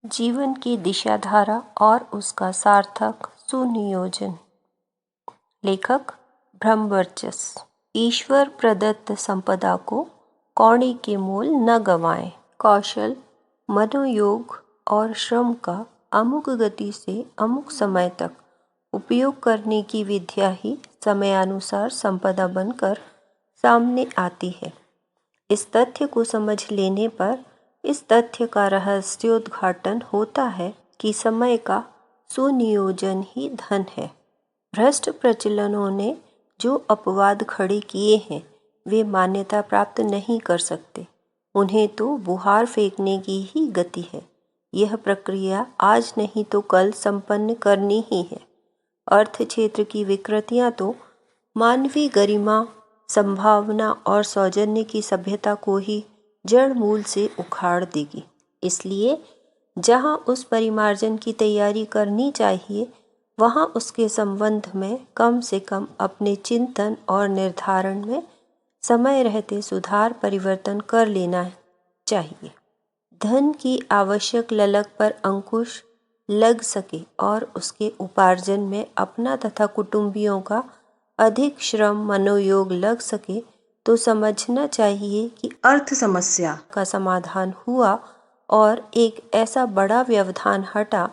जीवन की दिशाधारा और उसका सार्थक सुनियोजन। लेखक ब्रह्मवर्चस। ईश्वर प्रदत्त संपदा को कौड़ी के मोल न गंवाएं। कौशल, मनोयोग और श्रम का अमुक गति से अमुक समय तक उपयोग करने की विद्या ही समयानुसार संपदा बनकर सामने आती है। इस तथ्य को समझ लेने पर इस तथ्य का रहस्योद्घाटन होता है कि समय का सुनियोजन ही धन है। भ्रष्ट प्रचलनों ने जो अपवाद खड़े किए हैं वे मान्यता प्राप्त नहीं कर सकते। उन्हें तो बुहार फेंकने की ही गति है। यह प्रक्रिया आज नहीं तो कल संपन्न करनी ही है। अर्थ क्षेत्र की विकृतियां तो मानवीय गरिमा, संभावना और सौजन्य की सभ्यता को ही जड़ मूल से उखाड़ देगी। इसलिए जहाँ उस परिमार्जन की तैयारी करनी चाहिए वहाँ उसके संबंध में कम से कम अपने चिंतन और निर्धारण में समय रहते सुधार परिवर्तन कर लेना चाहिए। धन की आवश्यक ललक पर अंकुश लग सके और उसके उपार्जन में अपना तथा कुटुंबियों का अधिक श्रम मनोयोग लग सके तो समझना चाहिए कि अर्थ समस्या का समाधान हुआ और एक ऐसा बड़ा व्यवधान हटा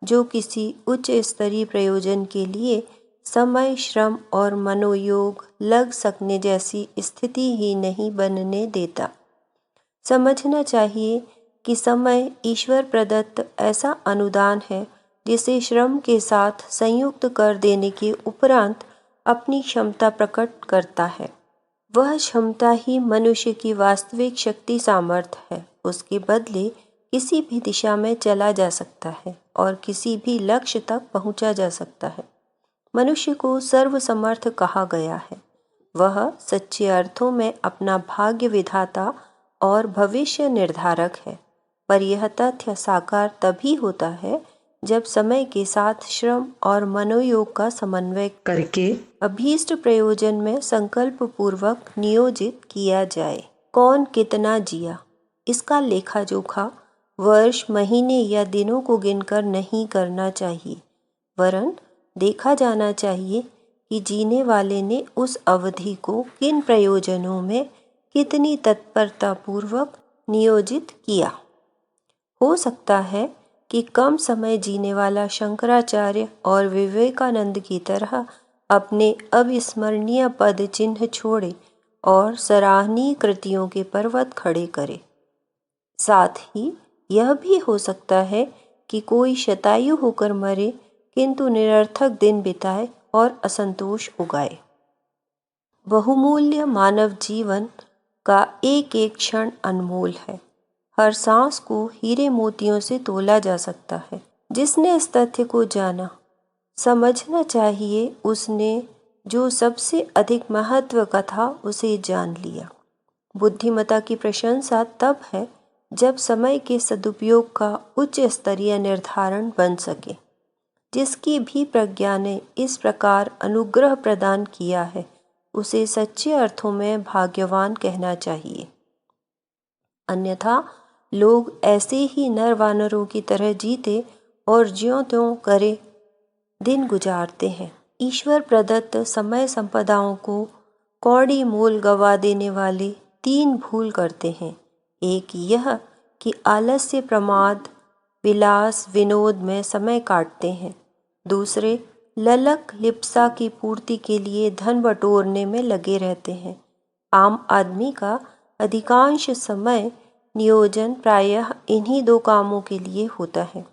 जो किसी उच्च स्तरीय प्रयोजन के लिए समय, श्रम और मनोयोग लग सकने जैसी स्थिति ही नहीं बनने देता। समझना चाहिए कि समय ईश्वर प्रदत्त ऐसा अनुदान है जिसे श्रम के साथ संयुक्त कर देने के उपरांत अपनी क्षमता प्रकट करता है। वह क्षमता ही मनुष्य की वास्तविक शक्ति सामर्थ्य है। उसके बदले किसी भी दिशा में चला जा सकता है और किसी भी लक्ष्य तक पहुंचा जा सकता है। मनुष्य को सर्वसमर्थ कहा गया है। वह सच्चे अर्थों में अपना भाग्य विधाता और भविष्य निर्धारक है। पर यह तथ्य साकार तभी होता है जब समय के साथ श्रम और मनोयोग का समन्वय करके अभीष्ट प्रयोजन में संकल्प पूर्वक नियोजित किया जाए। कौन कितना जिया, इसका लेखा जोखा वर्ष, महीने या दिनों को गिनकर नहीं करना चाहिए, वरन देखा जाना चाहिए कि जीने वाले ने उस अवधि को किन प्रयोजनों में कितनी तत्परता पूर्वक नियोजित किया। हो सकता है कि कम समय जीने वाला शंकराचार्य और विवेकानंद की तरह अपने अविस्मरणीय पद चिन्ह छोड़े और सराहनीय कृतियों के पर्वत खड़े करे। साथ ही यह भी हो सकता है कि कोई शतायु होकर मरे किंतु निरर्थक दिन बिताए और असंतोष उगाए। बहुमूल्य मानव जीवन का एक एक क्षण अनमोल है। हर सांस को हीरे मोतियों से तोला जा सकता है। जिसने इस तथ्य को जाना, समझना चाहिए उसने जो सबसे अधिक महत्व का था उसे जान लिया। बुद्धिमता की प्रशंसा तब है जब समय के सदुपयोग का उच्च स्तरीय निर्धारण बन सके। जिसकी भी प्रज्ञा ने इस प्रकार अनुग्रह प्रदान किया है उसे सच्चे अर्थों में भाग्यवान कहना चाहिए। अन्यथा लोग ऐसे ही नर वानरों की तरह जीते और ज्यों त्यों करे दिन गुजारते हैं। ईश्वर प्रदत्त समय संपदाओं को कौड़ी मोल गवा देने वाले तीन भूल करते हैं। एक यह कि आलस्य, प्रमाद, विलास, विनोद में समय काटते हैं। दूसरे ललक लिप्सा की पूर्ति के लिए धन बटोरने में लगे रहते हैं। आम आदमी का अधिकांश समय नियोजन प्रायः इन्हीं दो कामों के लिए होता है।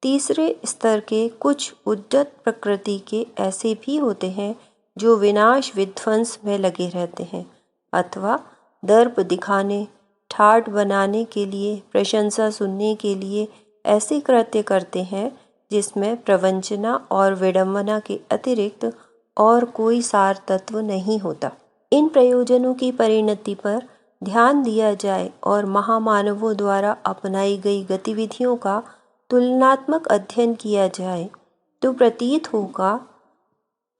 तीसरे स्तर के कुछ उद्यत प्रकृति के ऐसे भी होते हैं जो विनाश विध्वंस में लगे रहते हैं अथवा दर्प दिखाने, ठाठ बनाने के लिए, प्रशंसा सुनने के लिए ऐसे कृत्य करते हैं जिसमें प्रवंचना और विडंबना के अतिरिक्त और कोई सार तत्व नहीं होता। इन प्रयोजनों की परिणति पर ध्यान दिया जाए और महामानवों द्वारा अपनाई गई गतिविधियों का तुलनात्मक अध्ययन किया जाए तो प्रतीत होगा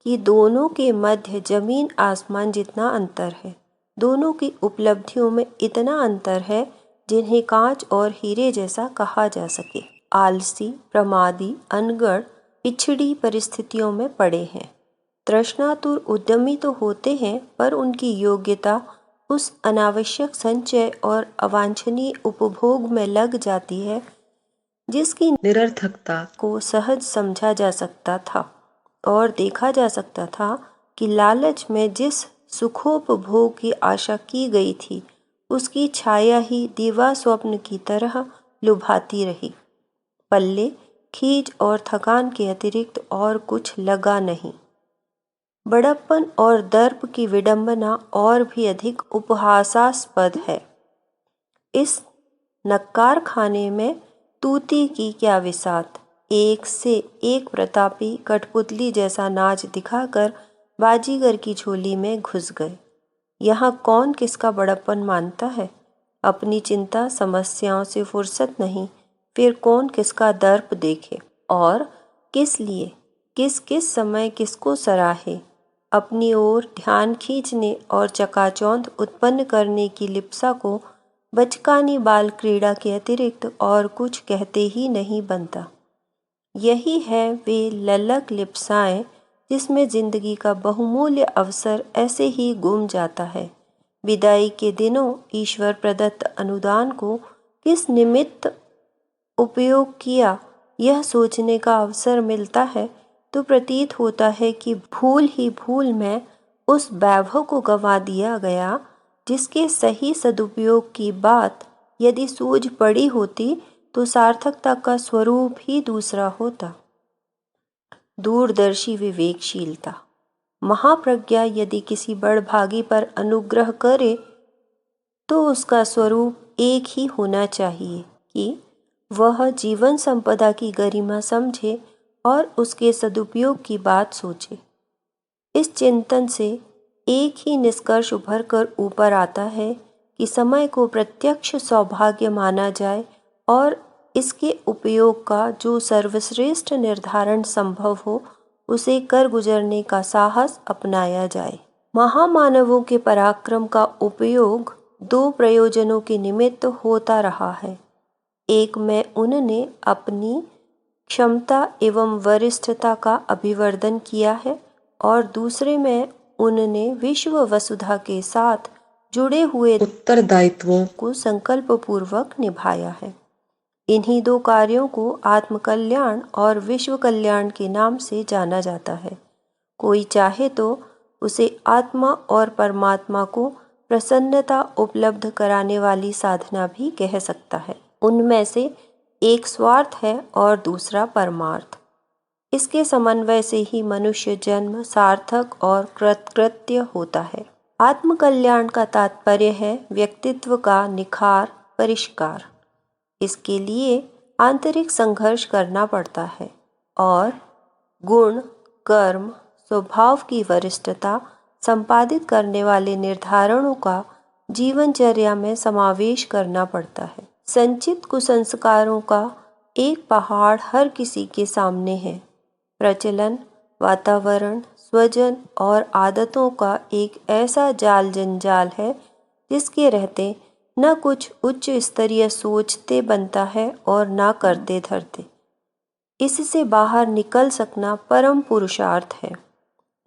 कि दोनों के मध्य जमीन आसमान जितना अंतर है। दोनों की उपलब्धियों में इतना अंतर है जिन्हें कांच और हीरे जैसा कहा जा सके। आलसी, प्रमादी, अनगढ़, पिछड़ी परिस्थितियों में पड़े हैं। तृष्णातुर उद्यमी तो होते हैं, पर उनकी योग्यता उस अनावश्यक संचय और अवांछनीय उपभोग में लग जाती है जिसकी निरर्थकता को सहज समझा जा सकता था और देखा जा सकता था कि लालच में जिस सुखोपभोग की आशा की गई थी उसकी छाया ही दीवा स्वप्न की तरह लुभाती रही। पल्ले खींच और थकान के अतिरिक्त और कुछ लगा नहीं। बड़प्पन और दर्प की विडंबना और भी अधिक उपहासास्पद है। इस नक्कार खाने में तूती की क्या विसात। एक से एक प्रतापी कठपुतली जैसा नाच दिखाकर बाजीगर की झोली में घुस गए। यहाँ कौन किसका बड़प्पन मानता है? अपनी चिंता समस्याओं से फुर्सत नहीं, फिर कौन किसका दर्प देखे और किस लिए, किस किस समय किसको सराहे। अपनी ओर ध्यान खींचने और चकाचौंध उत्पन्न करने की लिप्सा को बचकानी बाल क्रीड़ा के अतिरिक्त और कुछ कहते ही नहीं बनता। यही है वे ललक लिप्साएं जिसमें जिंदगी का बहुमूल्य अवसर ऐसे ही गुम जाता है। विदाई के दिनों ईश्वर प्रदत्त अनुदान को किस निमित्त उपयोग किया, यह सोचने का अवसर मिलता है तो प्रतीत होता है कि भूल ही भूल में उस वैभव को गंवा दिया गया जिसके सही सदुपयोग की बात यदि सूझ पड़ी होती तो सार्थकता का स्वरूप ही दूसरा होता। दूरदर्शी विवेकशीलता। महाप्रज्ञा यदि किसी बड़भागी पर अनुग्रह करे तो उसका स्वरूप एक ही होना चाहिए कि वह जीवन संपदा की गरिमा समझे और उसके सदुपयोग की बात सोचे। इस चिंतन से एक ही निष्कर्ष उभर कर ऊपर आता है कि समय को प्रत्यक्ष सौभाग्य माना जाए और इसके उपयोग का जो सर्वश्रेष्ठ निर्धारण संभव हो उसे कर गुजरने का साहस अपनाया जाए। महामानवों के पराक्रम का उपयोग दो प्रयोजनों के निमित्त होता रहा है। एक में उन्होंने अपनी क्षमता एवं वरिष्ठता का अभिवर्धन किया है और दूसरे में उन्होंने विश्व वसुधा के साथ जुड़े हुए उत्तरदायित्वों को संकल्पपूर्वक निभाया है। इन्हीं दो कार्यों को आत्मकल्याण और विश्व कल्याण के नाम से जाना जाता है। कोई चाहे तो उसे आत्मा और परमात्मा को प्रसन्नता उपलब्ध कराने वाली साधना भी कह सकता है। उनमें से एक स्वार्थ है और दूसरा परमार्थ। इसके समन्वय से ही मनुष्य जन्म सार्थक और कृतकृत्य होता है। आत्मकल्याण का तात्पर्य है व्यक्तित्व का निखार, परिष्कार। इसके लिए आंतरिक संघर्ष करना पड़ता है और गुण, कर्म, स्वभाव की वरिष्ठता संपादित करने वाले निर्धारणों का जीवनचर्या में समावेश करना पड़ता है। संचित कुसंस्कारों का एक पहाड़ हर किसी के सामने है। प्रचलन, वातावरण, स्वजन और आदतों का एक ऐसा जाल जंजाल है जिसके रहते न कुछ उच्च स्तरीय सोचते बनता है और न करते धरते। इससे बाहर निकल सकना परम पुरुषार्थ है।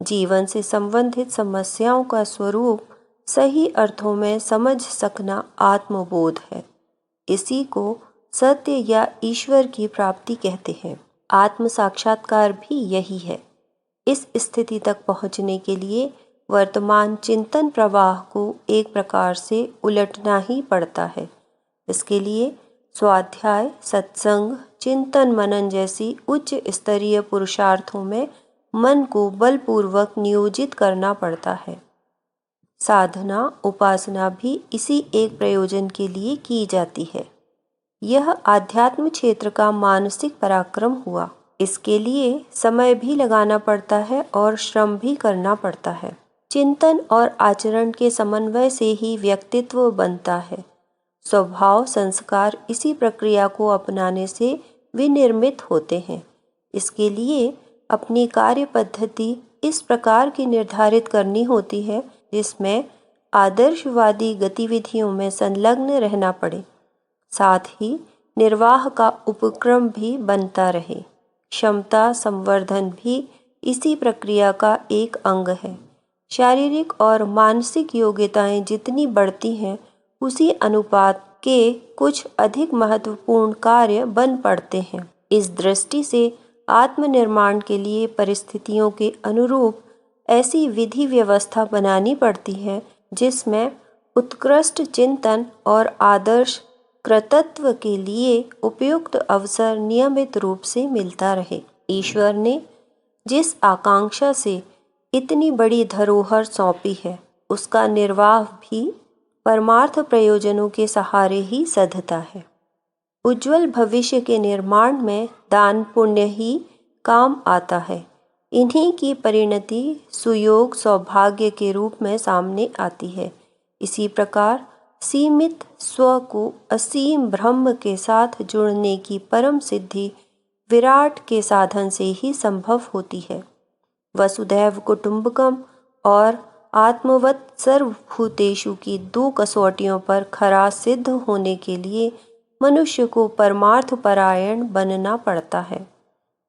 जीवन से संबंधित समस्याओं का स्वरूप सही अर्थों में समझ सकना आत्मबोध है। इसी को सत्य या ईश्वर की प्राप्ति कहते हैं। आत्म साक्षात्कार भी यही है। इस स्थिति तक पहुँचने के लिए वर्तमान चिंतन प्रवाह को एक प्रकार से उलटना ही पड़ता है। इसके लिए स्वाध्याय, सत्संग, चिंतन मनन जैसी उच्च स्तरीय पुरुषार्थों में मन को बलपूर्वक नियोजित करना पड़ता है। साधना, उपासना भी इसी एक प्रयोजन के लिए की जाती है। यह आध्यात्म क्षेत्र का मानसिक पराक्रम हुआ। इसके लिए समय भी लगाना पड़ता है और श्रम भी करना पड़ता है। चिंतन और आचरण के समन्वय से ही व्यक्तित्व बनता है। स्वभाव संस्कार इसी प्रक्रिया को अपनाने से विनिर्मित होते हैं। इसके लिए अपनी कार्य पद्धति इस प्रकार की निर्धारित करनी होती है जिसमें आदर्शवादी गतिविधियों में संलग्न रहना पड़े, साथ ही निर्वाह का उपक्रम भी बनता रहे। क्षमता संवर्धन भी इसी प्रक्रिया का एक अंग है। शारीरिक और मानसिक योग्यताएं जितनी बढ़ती हैं, उसी अनुपात के कुछ अधिक महत्वपूर्ण कार्य बन पड़ते हैं। इस दृष्टि से आत्मनिर्माण के लिए परिस्थितियों के अनुरूप ऐसी विधि व्यवस्था बनानी पड़ती है जिसमें उत्कृष्ट चिंतन और आदर्श कृतत्व के लिए उपयुक्त अवसर नियमित रूप से मिलता रहे। ईश्वर ने जिस आकांक्षा से इतनी बड़ी धरोहर सौंपी है, उसका निर्वाह भी परमार्थ प्रयोजनों के सहारे ही सधता है। उज्ज्वल भविष्य के निर्माण में दान पुण्य ही काम आता है। इन्हीं की परिणति सुयोग सौभाग्य के रूप में सामने आती है। इसी प्रकार सीमित स्व को असीम ब्रह्म के साथ जुड़ने की परम सिद्धि विराट के साधन से ही संभव होती है। वसुधैव कुटुंबकम और आत्मवत् सर्वभूतेषु की दो कसौटियों पर खरा सिद्ध होने के लिए मनुष्य को परमार्थ परायण बनना पड़ता है।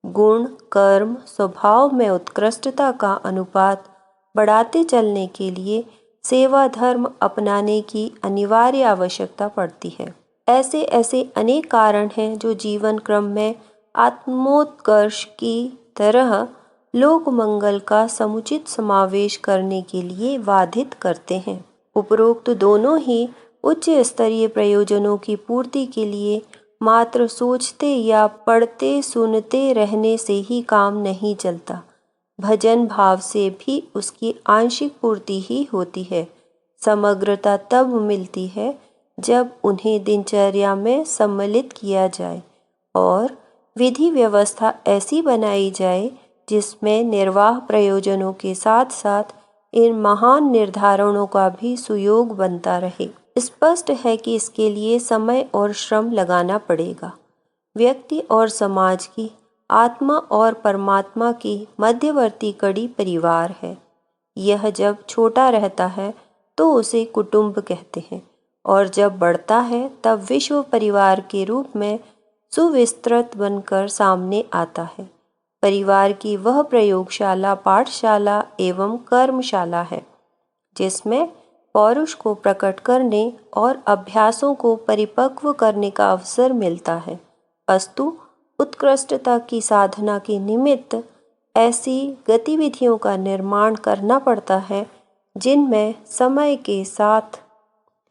गुण, कर्म, स्वभाव में उत्कृष्टता का अनुपात बढ़ाते चलने के लिए सेवा धर्म अपनाने की अनिवार्य आवश्यकता पड़ती है। ऐसे ऐसे अनेक कारण हैं जो जीवन क्रम में आत्मोत्कर्ष की तरह लोक मंगल का समुचित समावेश करने के लिए बाधित करते हैं। उपरोक्त दोनों ही उच्च स्तरीय प्रयोजनों की पूर्ति के लिए मात्र सोचते या पढ़ते सुनते रहने से ही काम नहीं चलता। भजन भाव से भी उसकी आंशिक पूर्ति ही होती है। समग्रता तब मिलती है जब उन्हें दिनचर्या में सम्मिलित किया जाए और विधि व्यवस्था ऐसी बनाई जाए जिसमें निर्वाह प्रयोजनों के साथ साथ इन महान निर्धारणों का भी सुयोग बनता रहे। स्पष्ट है कि इसके लिए समय और श्रम लगाना पड़ेगा। व्यक्ति और समाज की, आत्मा और परमात्मा की मध्यवर्ती कड़ी परिवार है। यह जब छोटा रहता है तो उसे कुटुंब कहते हैं और जब बढ़ता है तब विश्व परिवार के रूप में सुविस्तृत बनकर सामने आता है। परिवार की वह प्रयोगशाला, पाठशाला एवं कर्मशाला है जिसमें पौरुष को प्रकट करने और अभ्यासों को परिपक्व करने का अवसर मिलता है। अस्तु उत्कृष्टता की साधना के निमित्त ऐसी गतिविधियों का निर्माण करना पड़ता है जिनमें समय के साथ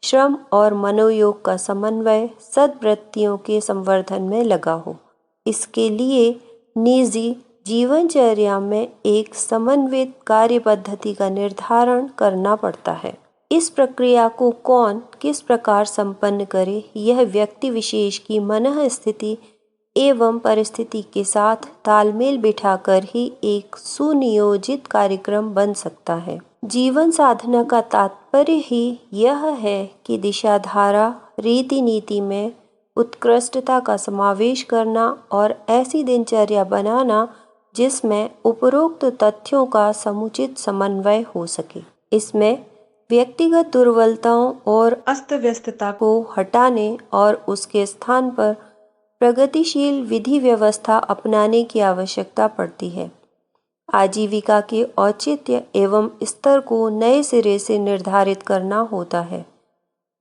श्रम और मनोयोग का समन्वय सद्वृत्तियों के संवर्धन में लगा हो। इसके लिए निजी जीवनचर्या में एक समन्वित कार्य पद्धति का निर्धारण करना पड़ता है। इस प्रक्रिया को कौन किस प्रकार संपन्न करे, यह व्यक्ति विशेष की मनः स्थिति एवं परिस्थिति के साथ तालमेल बिठाकर ही एक सुनियोजित कार्यक्रम बन सकता है। जीवन साधना का तात्पर्य ही यह है कि दिशाधारा रीति नीति में उत्कृष्टता का समावेश करना और ऐसी दिनचर्या बनाना जिसमें उपरोक्त तथ्यों का समुचित समन्वय हो सके। इसमें व्यक्तिगत दुर्बलताओं और अस्त व्यस्तता को हटाने और उसके स्थान पर प्रगतिशील विधि व्यवस्था अपनाने की आवश्यकता पड़ती है। आजीविका के औचित्य एवं स्तर को नए सिरे से निर्धारित करना होता है।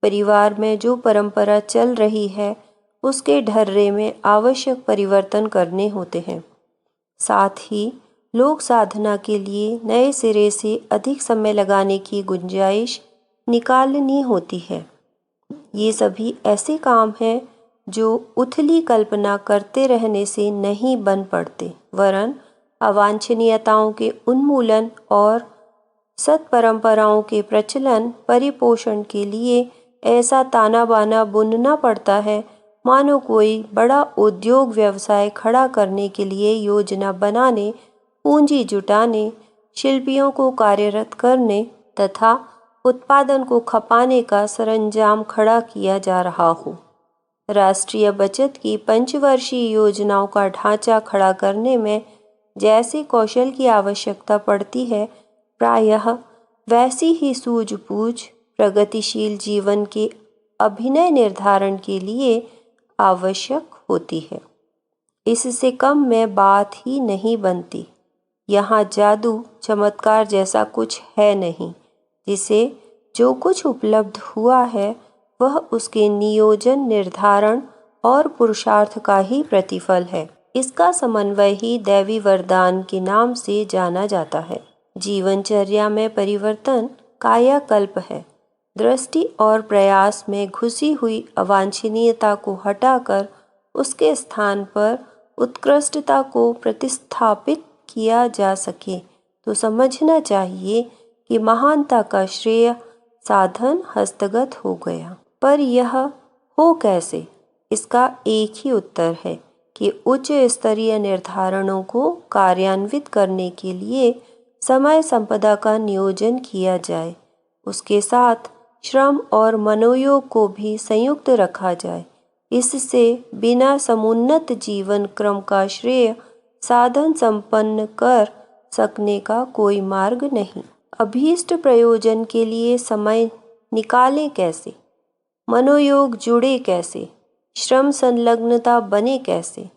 परिवार में जो परंपरा चल रही है उसके ढर्रे में आवश्यक परिवर्तन करने होते हैं। साथ ही लोक साधना के लिए नए सिरे से अधिक समय लगाने की गुंजाइश निकालनी होती है। ये सभी ऐसे काम हैं जो उथली कल्पना करते रहने से नहीं बन पड़ते, वरन अवांछनीयताओं के उन्मूलन और सत्परंपराओं के प्रचलन परिपोषण के लिए ऐसा ताना बाना बुनना पड़ता है मानो कोई बड़ा उद्योग व्यवसाय खड़ा करने के लिए योजना बनाने, पूंजी जुटाने, शिल्पियों को कार्यरत करने तथा उत्पादन को खपाने का सरंजाम खड़ा किया जा रहा हो। राष्ट्रीय बचत की पंचवर्षीय योजनाओं का ढांचा खड़ा करने में जैसे कौशल की आवश्यकता पड़ती है, प्रायः वैसी ही सूझबूझ प्रगतिशील जीवन के अभिनय निर्धारण के लिए आवश्यक होती है। इससे कम में बात ही नहीं बनती। यहाँ जादू चमत्कार जैसा कुछ है नहीं। जिसे जो कुछ उपलब्ध हुआ है वह उसके नियोजन, निर्धारण और पुरुषार्थ का ही प्रतिफल है। इसका समन्वय ही दैवी वरदान के नाम से जाना जाता है। जीवनचर्या में परिवर्तन कायाकल्प है। दृष्टि और प्रयास में घुसी हुई अवांछनीयता को हटाकर उसके स्थान पर उत्कृष्टता को प्रतिस्थापित किया जा सके तो समझना चाहिए कि महानता का श्रेय साधन हस्तगत हो गया। पर यह हो कैसे? इसका एक ही उत्तर है कि उच्च स्तरीय निर्धारणों को कार्यान्वित करने के लिए समय संपदा का नियोजन किया जाए। उसके साथ श्रम और मनोयोग को भी संयुक्त रखा जाए। इससे बिना समुन्नत जीवन क्रम का श्रेय साधन संपन्न कर सकने का कोई मार्ग नहीं। अभीष्ट प्रयोजन के लिए समय निकालें कैसे? मनोयोग जुड़े कैसे? श्रम संलग्नता बने कैसे?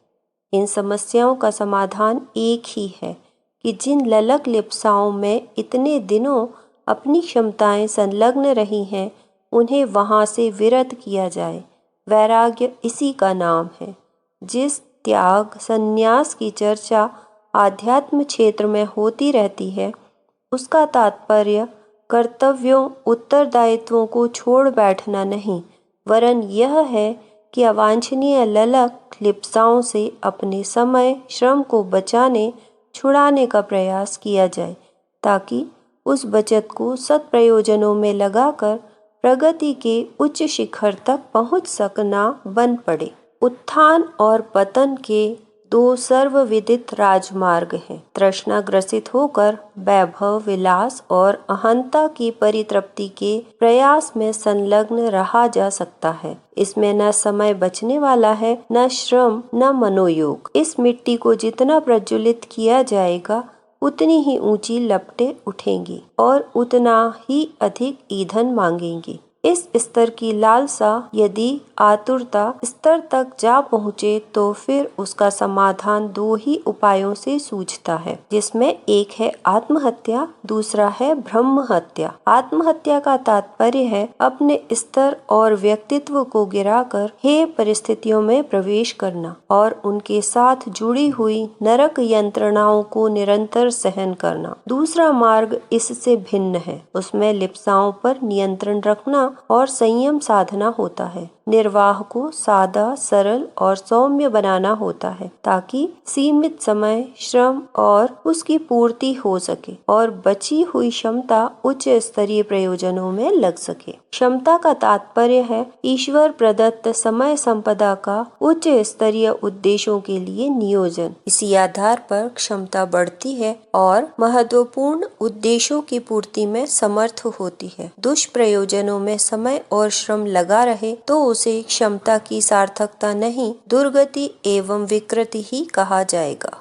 इन समस्याओं का समाधान एक ही है कि जिन ललक लिप्साओं में इतने दिनों अपनी क्षमताएं संलग्न रही हैं उन्हें वहां से विरत किया जाए। वैराग्य इसी का नाम है। जिस त्याग संन्यास की चर्चा आध्यात्म क्षेत्र में होती रहती है उसका तात्पर्य कर्तव्यों, उत्तरदायित्वों को छोड़ बैठना नहीं, वरन यह है कि अवांछनीय ललक लिप्साओं से अपने समय श्रम को बचाने छुड़ाने का प्रयास किया जाए ताकि उस बचत को सत्प्रयोजनों में लगाकर प्रगति के उच्च शिखर तक पहुंच सकना बन पड़े। उत्थान और पतन के दो सर्वविदित राजमार्ग हैं। तृष्णा ग्रसित होकर वैभव, विलास और अहंता की परितृप्ति के प्रयास में संलग्न रहा जा सकता है। इसमें न समय बचने वाला है, न श्रम, न मनोयोग। इस मिट्टी को जितना प्रज्वलित किया जाएगा उतनी ही ऊंची लपटें उठेंगी और उतना ही अधिक ईंधन मांगेंगी। इस स्तर की लालसा यदि आतुरता स्तर तक जा पहुँचे तो फिर उसका समाधान दो ही उपायों से सूझता है, जिसमें एक है आत्महत्या, दूसरा है ब्रह्म हत्या। आत्महत्या का तात्पर्य है अपने स्तर और व्यक्तित्व को गिराकर हे परिस्थितियों में प्रवेश करना और उनके साथ जुड़ी हुई नरक यंत्रणाओं को निरंतर सहन करना। दूसरा मार्ग इससे भिन्न है। उसमें लिप्साओं पर नियंत्रण रखना और संयम साधना होता है। निर्वाह को सादा, सरल और सौम्य बनाना होता है ताकि सीमित समय, श्रम और उसकी पूर्ति हो सके और बची हुई क्षमता उच्च स्तरीय प्रयोजनों में लग सके। क्षमता का तात्पर्य है ईश्वर प्रदत्त समय संपदा का उच्च स्तरीय उद्देश्यों के लिए नियोजन। इसी आधार पर क्षमता बढ़ती है और महत्वपूर्ण उद्देश्यों की पूर्ति में समर्थ होती है। दुष्प्रयोजनों में समय और श्रम लगा रहे तो उसे क्षमता की सार्थकता नहीं, दुर्गति एवं विकृति ही कहा जाएगा।